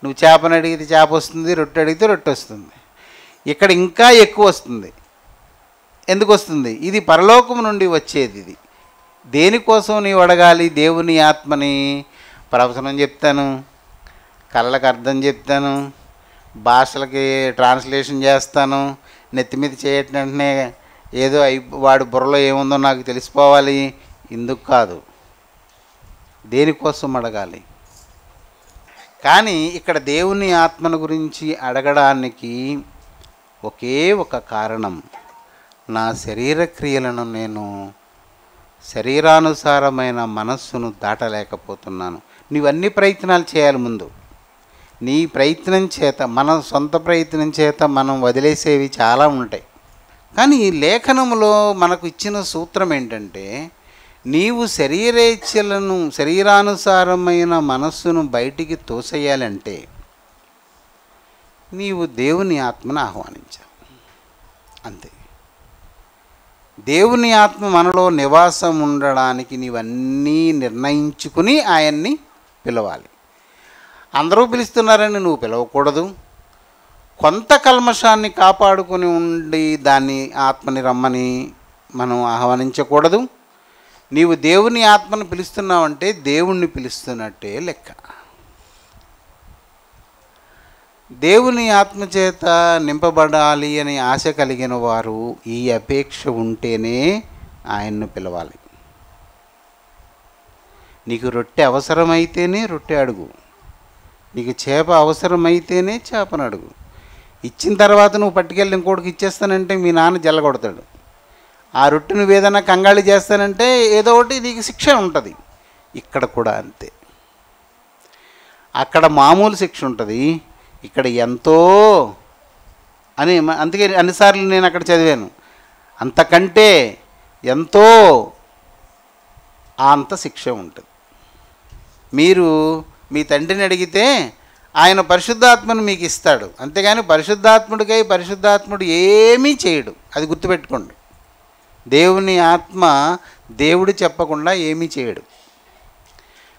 నువ్వు చేపను అడిగితే చేప వస్తుంది, రొట్టె అడిగితే రొట్టె వస్తుంది. ఇక్కడ ఇంకా ఎక్కువ వస్తుంది. ఎందుకు వస్తుంది? ఇది పరలోకం నుండి వచ్చేది. ఇది దేనికోసం నీవు అడగాలి? దేవుని ఆత్మని. ప్రవచనం చెప్తాను, కళ్ళకి అర్థం చెప్తాను, భాషలకి ట్రాన్స్లేషన్ చేస్తాను, నెత్తి మీద చేయటం వెంటనే ఏదో వాడి బుర్రలో ఏముందో నాకు తెలిసిపోవాలి. ఇందుకు కాదు, దేనికోసం అడగాలి. కానీ ఇక్కడ దేవుని ఆత్మను గురించి అడగడానికి ఒకే ఒక కారణం, నా శరీర క్రియలను నేను శరీరానుసారమైన మనస్సును దాటలేకపోతున్నాను. నీవన్నీ ప్రయత్నాలు చేయాలి ముందు. నీ ప్రయత్నం చేత, మన సొంత ప్రయత్నం చేత మనం వదిలేసేవి చాలా ఉంటాయి. కానీ ఈ లేఖనంలో మనకు ఇచ్చిన సూత్రం ఏంటంటే, నీవు శరీరేచ్ఛలను శరీరానుసారమైన మనస్సును బయటికి తోసేయాలంటే నీవు దేవుని ఆత్మను ఆహ్వానించాలి. అంతే. దేవుని ఆత్మ మనలో నివాసం ఉండడానికి నీవన్నీ నిర్ణయించుకుని ఆయన్ని పిలవాలి. అందరూ పిలుస్తున్నారని నువ్వు పిలవకూడదు. కొంత కల్మషాన్ని కాపాడుకొని ఉండి దాన్ని ఆత్మని రమ్మని మనం ఆహ్వానించకూడదు. నీవు దేవుని ఆత్మను పిలుస్తున్నావంటే దేవుణ్ణి పిలుస్తున్నట్టే లెక్క. దేవుని ఆత్మ చేత నింపబడాలి అని ఆశ కలిగిన వారు ఈ అపేక్ష ఉంటేనే ఆయన్ను పిలవాలి. నీకు రొట్టె అవసరమైతేనే రొట్టె అడుగు, నీకు చేప అవసరమైతేనే చేపను అడుగు. ఇచ్చిన తర్వాత నువ్వు పట్టుకెళ్ళి ఇంకోటికి ఇచ్చేస్తానంటే మీ నాన్న జల్లగొడతాడు. ఆ రొట్టె నువ్వు ఏదైనా కంగాళి చేస్తానంటే ఏదో ఒకటి నీకు శిక్ష ఉంటుంది. ఇక్కడ కూడా అంతే. అక్కడ మామూలు శిక్ష ఉంటుంది, ఇక్కడ ఎంతో అని. అందుకే అన్నిసార్లు నేను అక్కడ చదివాను, అంతకంటే ఎంతో అంత శిక్ష ఉంటుంది. మీరు మీ తండ్రిని అడిగితే ఆయన పరిశుద్ధాత్మను మీకు ఇస్తాడు. అంతేగాని పరిశుద్ధాత్ముడు ఏమీ చేయడు. అది గుర్తుపెట్టుకోండి. దేవుని ఆత్మ దేవుడు చెప్పకుండా ఏమీ చేయడు.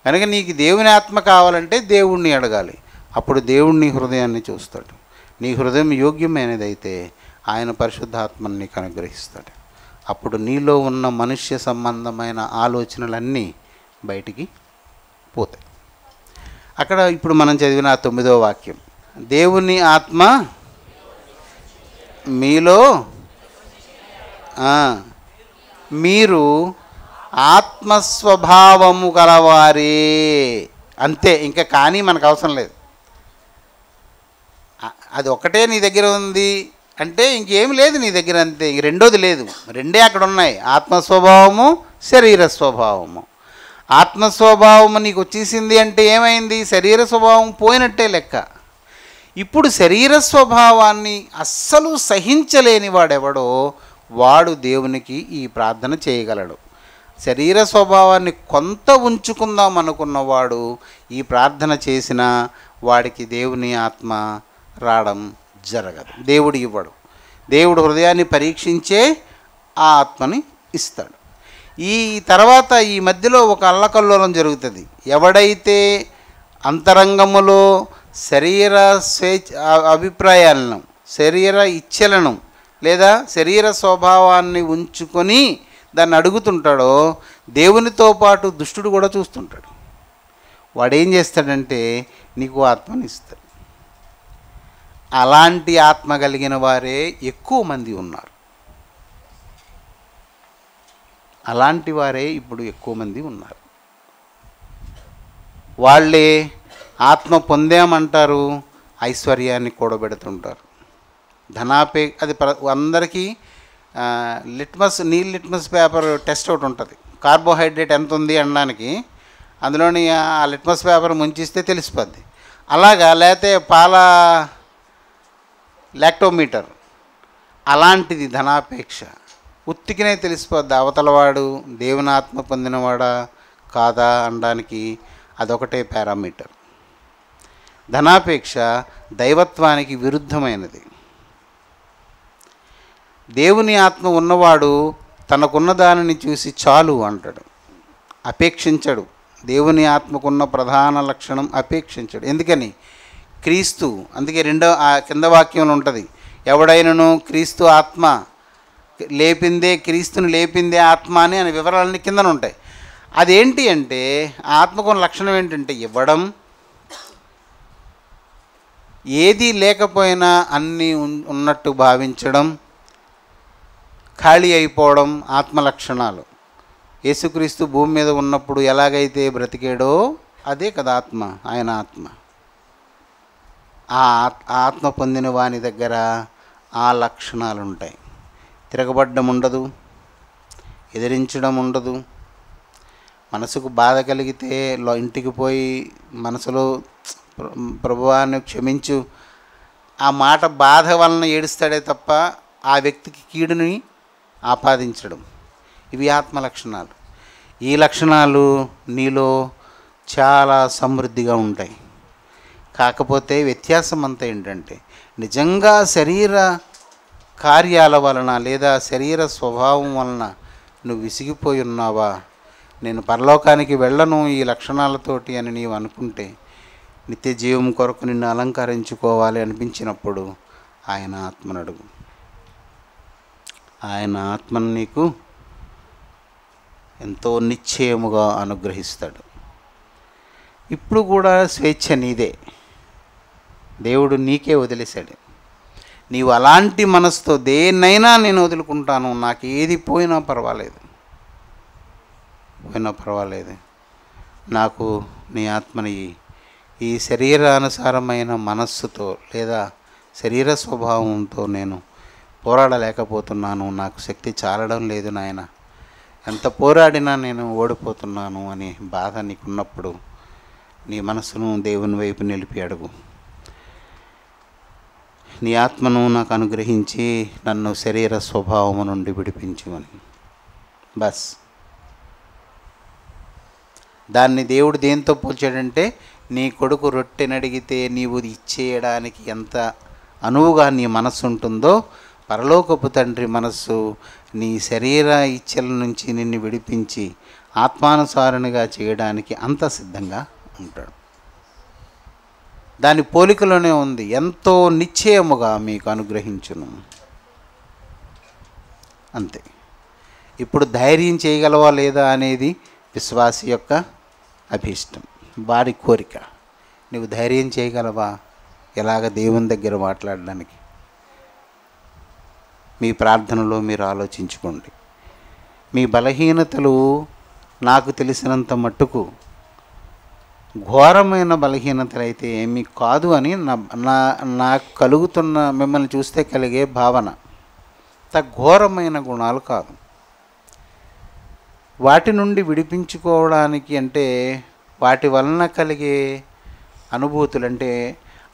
కనుక నీకు దేవుని ఆత్మ కావాలంటే దేవుణ్ణి అడగాలి. అప్పుడు దేవుణ్ణి హృదయాన్ని చూస్తాడు. నీ హృదయం యోగ్యమైనదైతే ఆయన పరిశుద్ధాత్మని నీకు అనుగ్రహిస్తాడు. అప్పుడు నీలో ఉన్న మనుష్య సంబంధమైన ఆలోచనలన్నీ బయటికి పోతాయి. అక్కడ ఇప్పుడు మనం చదివిన 9వ వాక్యం, దేవుని ఆత్మ మీలో మీరు ఆత్మస్వభావము గలవారే. అంతే, ఇంకా కానీ మనకు అవసరం లేదు. అది ఒకటే నీ దగ్గర ఉంది అంటే ఇంకేం లేదు నీ దగ్గర, అంతే. ఇంక రెండోది లేదు. రెండే అక్కడ ఉన్నాయి, ఆత్మస్వభావము, శరీర స్వభావము. ఆత్మస్వభావము నీకు వచ్చేసింది అంటే ఏమైంది? శరీర స్వభావం పోయినట్టే లెక్క. ఇప్పుడు శరీర స్వభావాన్ని అస్సలు సహించలేని వాడెవడో వాడు దేవునికి ఈ ప్రార్థన చేయగలడు. శరీర స్వభావాన్ని కొంత ఉంచుకుందాం అనుకున్నవాడు ఈ ప్రార్థన చేసిన వాడికి దేవుని ఆత్మ రావడం జరగదు. దేవుడు ఇవ్వడు. దేవుడు హృదయాన్ని పరీక్షించే ఆ ఆత్మని ఇస్తాడు. ఈ తర్వాత ఈ మధ్యలో ఒక అల్లకల్లోలం జరుగుతుంది. ఎవడైతే అంతరంగములో శరీర అభిప్రాయాలను, శరీర ఇచ్ఛలను లేదా శరీర స్వభావాన్ని ఉంచుకొని దాన్ని అడుగుతుంటాడో దేవునితో పాటు దుష్టుడు కూడా చూస్తుంటాడు. వాడేం చేస్తాడంటే నీకు ఆత్మని ఇస్తాడు. అలాంటి ఆత్మ కలిగిన వారే ఎక్కువ మంది ఉన్నారు. అలాంటి వారే ఇప్పుడు ఎక్కువ మంది ఉన్నారు. వాళ్ళే ఆత్మ పొందామంటారు, ఐశ్వర్యాన్ని కూడబెడుతుంటారు. అది అందరికీ లిట్మస్ పేపర్ టెస్ట్ ఒకటి ఉంటుంది. కార్బోహైడ్రేట్ ఎంత ఉంది అనడానికి అందులోని ఆ లిట్మస్ పేపర్ ముంచిస్తే తెలిసిపోద్ది. అలాగా లేకపోతే పాల లాక్టోమీటర్ అలాంటిది ధనాపేక్ష. ఉత్తికినే తెలిసిపోద్ది అవతలవాడు దేవుని ఆత్మ పొందినవాడా కాదా అనడానికి అదొకటే పారామీటర్. ధనాపేక్ష దైవత్వానికి విరుద్ధమైనది. దేవుని ఆత్మ ఉన్నవాడు తనకున్న దానిని చూసి చాలు అంటాడు, అపేక్షించడు. దేవుని ఆత్మకున్న ప్రధాన లక్షణం అపేక్షించడు. ఎందుకని? క్రీస్తు. అందుకే కింద వాక్యంలో ఉంటుంది, ఎవడైనను క్రీస్తు ఆత్మ క్రీస్తుని లేపిందే ఆత్మ అని వివరాలన్నీ కిందన ఉంటాయి. అదేంటి అంటే ఆ ఆత్మకున్న లక్షణం ఏంటంటే ఇవ్వడం, ఏది లేకపోయినా అన్నీ ఉన్నట్టు భావించడం, ఖాళీ అయిపోవడం ఆత్మ లక్షణాలు. యేసుక్రీస్తు భూమి మీద ఉన్నప్పుడు ఎలాగైతే బ్రతికాడో అదే కదా ఆత్మ, ఆయన ఆత్మ. ఆ ఆత్మ పొందిన వాని దగ్గర ఆ లక్షణాలు ఉంటాయి. తిరగబడ్డం ఉండదు, ఎదిరించడం ఉండదు. మనసుకు బాధ కలిగితే ఇంటికి పోయి మనసులో ప్రభువాన్ని క్షమించు ఆ మాట బాధ వలన ఏడుస్తాడే తప్ప ఆ వ్యక్తికి కీడుని ఆపాదించడం. ఇవి ఆత్మ లక్షణాలు. ఈ లక్షణాలు నీలో చాలా సమృద్ధిగా ఉంటాయి. కాకపోతే వ్యత్యాసం అంతా ఏంటంటే నిజంగా శరీర కార్యాల వలన లేదా శరీర స్వభావం వలన నువ్వు విసిగిపోయి ఉన్నావా, నేను పరలోకానికి వెళ్ళను ఈ లక్షణాలతోటి అని నీవు అనుకుంటే, నిత్య జీవం కొరకు నిన్ను అలంకరించుకోవాలి అనిపించినప్పుడు ఆయన ఆత్మను అడుగు. ఆయన ఆత్మను నీకు ఎంతో నిశ్చయముగా అనుగ్రహిస్తాడు. ఇప్పుడు కూడా స్వేచ్ఛ నీదే, దేవుడు నీకే వదిలేశాడు. నీవు అలాంటి మనసుతో దేన్నైనా నేను వదులుకుంటాను, నాకు ఏది పోయినా పర్వాలేదు, నాకు నీ ఆత్మని ఈ శరీరానుసారమైన మనస్సుతో లేదా శరీర స్వభావంతో నేను పోరాడలేకపోతున్నాను, నాకు శక్తి చాలడం లేదు నాయన, ఎంత పోరాడినా నేను ఓడిపోతున్నాను అనే బాధ నీకున్నప్పుడు నీ మనసును దేవుని వైపు నిలిపి అడుగు. నీ ఆత్మను నాకు అనుగ్రహించి నన్ను శరీర స్వభావము నుండి విడిపించుమని. బస్. దాన్ని దేవుడు దేంతో పోల్చాడంటే, నీ కొడుకు రొట్టెనడిగితే నీవు ఇచ్చేయడానికి ఎంత అనువుగా నీ మనస్సు ఉంటుందో, పరలోకపు తండ్రి మనస్సు నీ శరీర ఇచ్ఛల నుంచి నిన్ను విడిపించి ఆత్మానుసారునిగా చేయడానికి అంత సిద్ధంగా ఉంటాడు. దాని పోలికలోనే ఉంది, ఎంతో నిశ్చయముగా మీకు అనుగ్రహించును. అంతే. ఇప్పుడు ధైర్యం చేయగలవా లేదా అనేది విశ్వాసి యొక్క అభీష్టం, వారి కోరిక. నువ్వు ధైర్యం చేయగలవా ఎలాగ దేవుని దగ్గర మాట్లాడడానికి? మీ ప్రార్థనలో మీరు ఆలోచించుకోండి. మీ బలహీనతలు నాకు తెలిసినంత మట్టుకు ఘోరమైన బలహీనతలు అయితే ఏమీ కాదు అని నాకు కలుగుతున్న, మిమ్మల్ని చూస్తే కలిగే భావన. ఘోరమైన గుణాలు కాదు. వాటి నుండి విడిపించుకోవడానికి అంటే వాటి వలన కలిగే అనుభూతులు, అంటే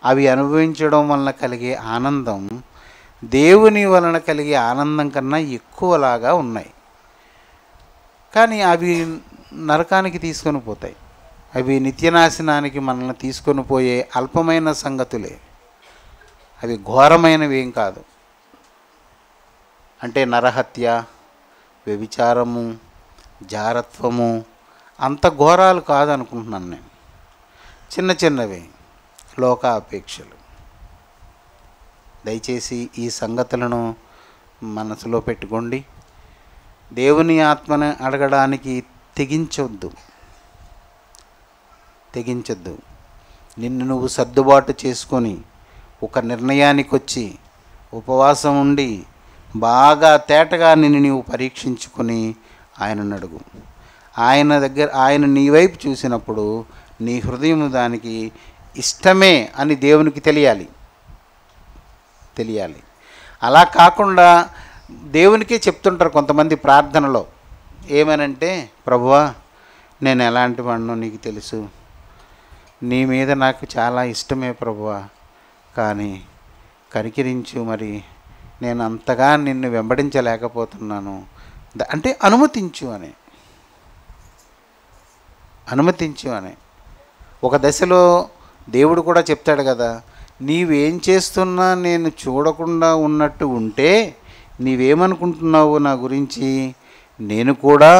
అవి అనుభవించడం వలన కలిగే ఆనందం దేవుని వలన కలిగే ఆనందం కన్నా ఎక్కువలాగా ఉన్నాయి. కానీ అవి నరకానికి తీసుకొని పోతాయి. అవి నిత్యనాశనానికి మనల్ని తీసుకొని పోయే అల్పమైన సంగతులే. అవి ఘోరమైనవి ఏం కాదు. అంటే నరహత్య, వ్యభిచారము, జారత్వము అంత ఘోరాలు కాదనుకుంటున్నాను నేను. చిన్న చిన్నవి లోక అపేక్షలు. దయచేసి ఈ సంగతులను మనసులో పెట్టుకోండి. దేవుని ఆత్మను అడగడానికి తెగించొద్దు. నిన్ను నువ్వు సర్దుబాటు చేసుకొని ఒక నిర్ణయానికి వచ్చి ఉపవాసం ఉండి బాగా తేటగా నిన్ను నీవు పరీక్షించుకొని ఆయనను అడుగు. ఆయన నీ వైపు చూసినప్పుడు నీ హృదయం దానికి ఇష్టమే అని దేవునికి తెలియాలి. అలా కాకుండా దేవునికే చెప్తుంటారు కొంతమంది ప్రార్థనలో. ఏమనంటే, ప్రభువా నేను ఎలాంటి వాడినో నీకు తెలుసు, నీ మీద నాకు చాలా ఇష్టమే ప్రభువా, కానీ కనికరించు, మరి నేను అంతగా నిన్ను వెంబడించలేకపోతున్నాను, అంటే అనుమతించు అని ఒక దశలో దేవుడు కూడా చెప్తాడు కదా, నీవేం చేస్తున్నా నేను చూడకుండా ఉన్నట్టు ఉంటే నీవేమనుకుంటున్నావు నా గురించి, నేను కూడా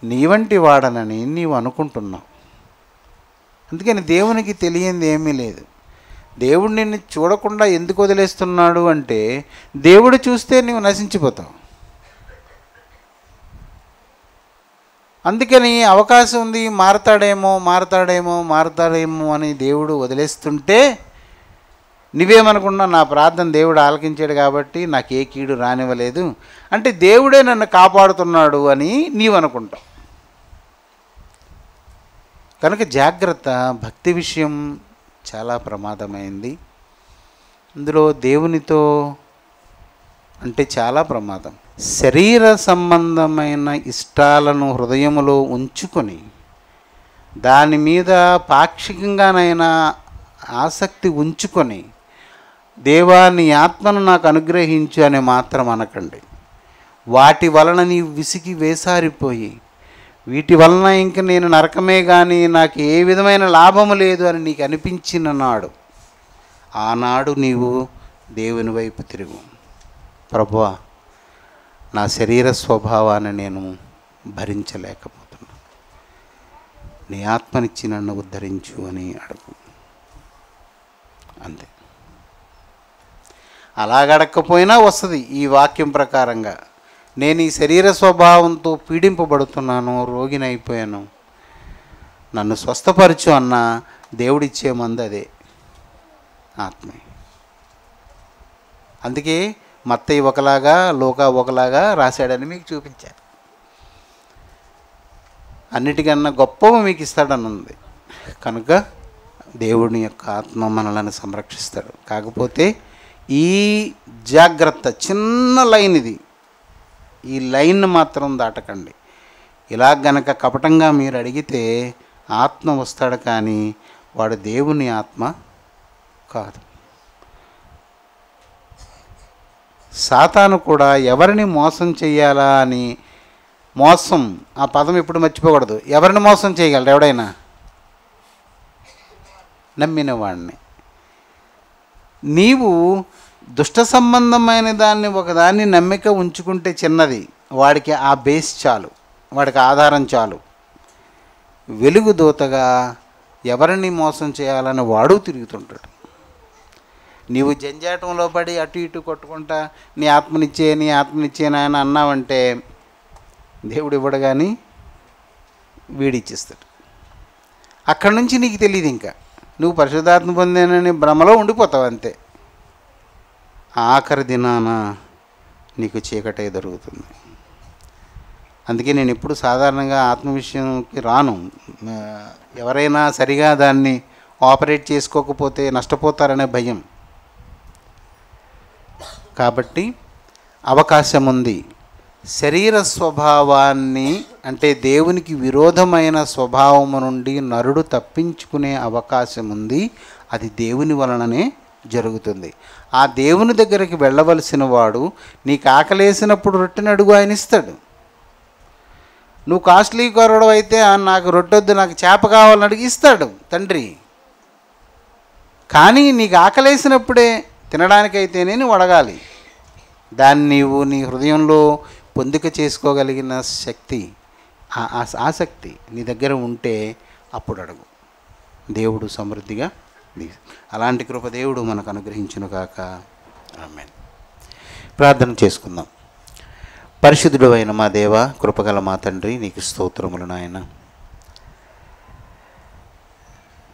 నీ వంటి వాడనని నీవు అనుకుంటున్నావు. అందుకని దేవునికి తెలియంది ఏమీ లేదు. దేవుడు నిన్ను చూడకుండా ఎందుకు వదిలేస్తున్నాడు అంటే, దేవుడు చూస్తే నీవు నశించిపోతావు. అందుకని అవకాశం ఉంది, మారతాడేమో అని దేవుడు వదిలేస్తుంటే నువ్వేమనుకున్నా, నా ప్రార్థన దేవుడు ఆలకించాడు కాబట్టి నాకు ఏ కీడు రానివ్వలేదు అంటే దేవుడే నన్ను కాపాడుతున్నాడు అని నీవు అనుకుంటావు. కనుక జాగ్రత్త. భక్తి విషయం చాలా ప్రమాదమైంది. అందులో దేవునితో అంటే చాలా ప్రమాదం. శరీర సంబంధమైన ఇష్టాలను హృదయములో ఉంచుకొని దాని మీద పాక్షికంగానైనా ఆసక్తి ఉంచుకొని దేవా నీ ఆత్మను నాకు అనుగ్రహించు అని మాత్రం అనకండి. వాటి వలన నీవు విసిగి వేసారిపోయి వీటి వలన ఇంక నేను నరకమే కానీ నాకు ఏ విధమైన లాభము లేదు అని నీకు అనిపించిన నాడు, ఆనాడు నీవు దేవుని వైపు తిరుగు. ప్రభువా నా శరీర స్వభావాన్ని నేను భరించలేకపోతున్నాను, నీ ఆత్మనిచ్చి నన్ను ఉద్ధరించు అని అడుగు. అంతే. అలాగడకపోయినా వస్తుంది ఈ వాక్యం ప్రకారంగా. నేను ఈ శరీర స్వభావంతో పీడింపబడుతున్నాను, రోగిని అయిపోయాను, నన్ను స్వస్థపరచు అన్న దేవుడిచ్చే మంది అదే ఆత్మే. అందుకే మత్తయి ఒకలాగా లూకా ఒకలాగా రాశాడని మీకు చూపించారు. అన్నిటికన్నా గొప్పవి మీకు ఇస్తాడని ఉంది. కనుక దేవుని యొక్క ఆత్మ మనలను సంరక్షిస్తాడు. కాకపోతే ఈ జాగ్రత్త, చిన్న లైన్ ఇది, ఈ లైన్ మాత్రం దాటకండి. ఇలా గనక కపటంగా మీరు అడిగితే ఆత్మ వస్తాడు కానీ వాడు దేవుని ఆత్మ కాదు. సాతాను కూడా ఎవరిని మోసం చేయాలా అని, మోసం ఆ పదం ఎప్పుడు మర్చిపోకూడదు. ఎవరిని మోసం చేయగలరు? ఎవడైనా నమ్మిన వాడిని. నీవు దుష్ట సంబంధమైన దాన్ని ఒకదాన్ని నమ్మిక ఉంచుకుంటే చిన్నది, వాడికి ఆ బేస్ చాలు, వాడికి ఆధారం చాలు. వెలుగు దూతగా ఎవరిని మోసం చేయాలని వాడు తిరుగుతుంటాడు. నీవు జంజాటంలో పడి అటు ఇటు కొట్టుకుంటా నీ ఆత్మనిచ్చే నాయన అన్నావంటే దేవుడు ఇవ్వడు కానీ వీడిచ్చేస్తాడు. అక్కడి నుంచి నీకు తెలియదు, ఇంకా నువ్వు పరిశుద్ధాత్మ పొందానని భ్రమలో ఉండిపోతావు అంతే. ఆఖరి దినాన నీకు చీకటే దొరుకుతుంది. అందుకే నేను ఎప్పుడు సాధారణంగా ఆత్మ విషయంకి రాను. ఎవరైనా సరిగా దాన్ని ఆపరేట్ చేసుకోకపోతే నష్టపోతారనే భయం. కాబట్టి అవకాశం ఉంది. శరీర స్వభావాన్ని అంటే దేవునికి విరోధమైన స్వభావము నుండి నరుడు తప్పించుకునే అవకాశం ఉంది. అది దేవుని వలననే జరుగుతుంది. ఆ దేవుని దగ్గరికి వెళ్ళవలసిన వాడు నీకు ఆకలేసినప్పుడు రొట్టెని అడుగు, ఆయన ఇస్తాడు. నువ్వు కాస్ట్లీ కొరడు అయితే నాకు రొట్టెొద్దు, నాకు చేప కావాలని అడిగి ఇస్తాడు తండ్రి. కానీ నీకు ఆకలేసినప్పుడే తినడానికైతేనే నువ్వు అడగాలి. దాన్ని నీవు నీ హృదయంలో పొందిక చేసుకోగలిగిన శక్తి, ఆసక్తి నీ దగ్గర ఉంటే అప్పుడు అడుగు. దేవుడు సమృద్ధిగా అలాంటి కృప దేవుడు మనకు అనుగ్రహించును కాక. ఆమేన్. ప్రార్థన చేసుకుందాం. పరిశుద్ధుడు అయిన మా దేవ, కృపగల మా తండ్రి, నీకు స్తోత్రములు నాయన.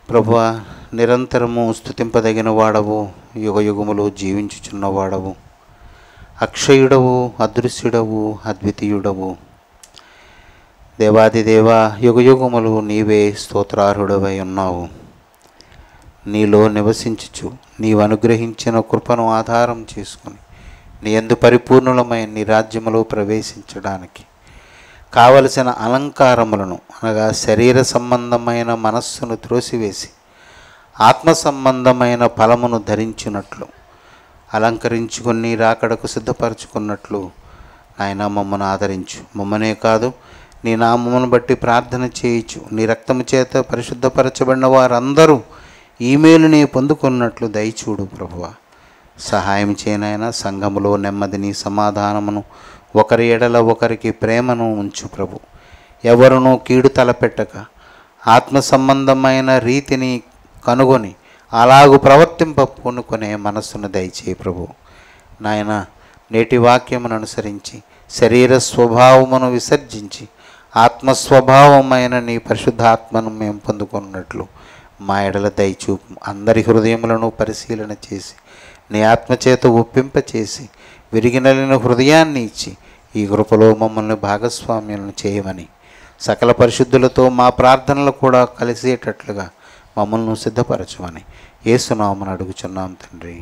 ప్రభువా, నిరంతరము స్తుతింపదగిన వాడవు, యుగయుగములు జీవించుచున్నవాడవు, అక్షయుడవు, అదృశ్యుడవు, అద్వితీయుడవు. దేవాదిదేవా, యుగయుగములు నీవే స్తోత్రార్హుడవై ఉన్నావు. నీలో నివసించుచు నీవు అనుగ్రహించిన కృపను ఆధారం చేసుకుని నీ యందు పరిపూర్ణులమైన నీ రాజ్యములో ప్రవేశించడానికి కావలసిన అలంకారములను అనగా శరీర సంబంధమైన మనస్సును త్రోసివేసి ఆత్మ సంబంధమైన ఫలమును ధరించినట్లు అలంకరించుకుని రాకడకు సిద్ధపరచుకున్నట్లు ఆయన మమ్మను ఆదరించు. మమ్మనే కాదు, నీ నామమును బట్టి ప్రార్థన చేయించు. నీ రక్తము చేత పరిశుద్ధపరచబడిన వారందరూ ఈమెయిల్ని పొందుకున్నట్లు దయచూడు ప్రభువా. సహాయం చేయనైనా సంఘములో నెమ్మదిని, సమాధానమును, ఒకరి ఎడల ఒకరికి ప్రేమను ఉంచు ప్రభు. ఎవరునూ కీడు తలపెట్టక ఆత్మ సంబంధమైన రీతిని కనుగొని అలాగు ప్రవర్తింప పూనుకునే మనస్సును దయచేయి ప్రభు. నాయన, నేటి వాక్యమును అనుసరించి శరీర స్వభావమును విసర్జించి ఆత్మస్వభావమైన నీ పరిశుద్ధాత్మను మేము పొందుకున్నట్లు మా ఎడల దయచూపు. అందరి హృదయములను పరిశీలన చేసి నీ ఆత్మచేత ఒప్పింపచేసి విరిగినలిన హృదయాన్ని ఇచ్చి ఈ కృపలో మమ్మల్ని భాగస్వామ్యాలను చేయమని, సకల పరిశుద్ధులతో మా ప్రార్థనలు కూడా కలిసేటట్లుగా మమ్మల్ని సిద్ధపరచమని యేసు నామమున అడుగుచున్నాం తండ్రి.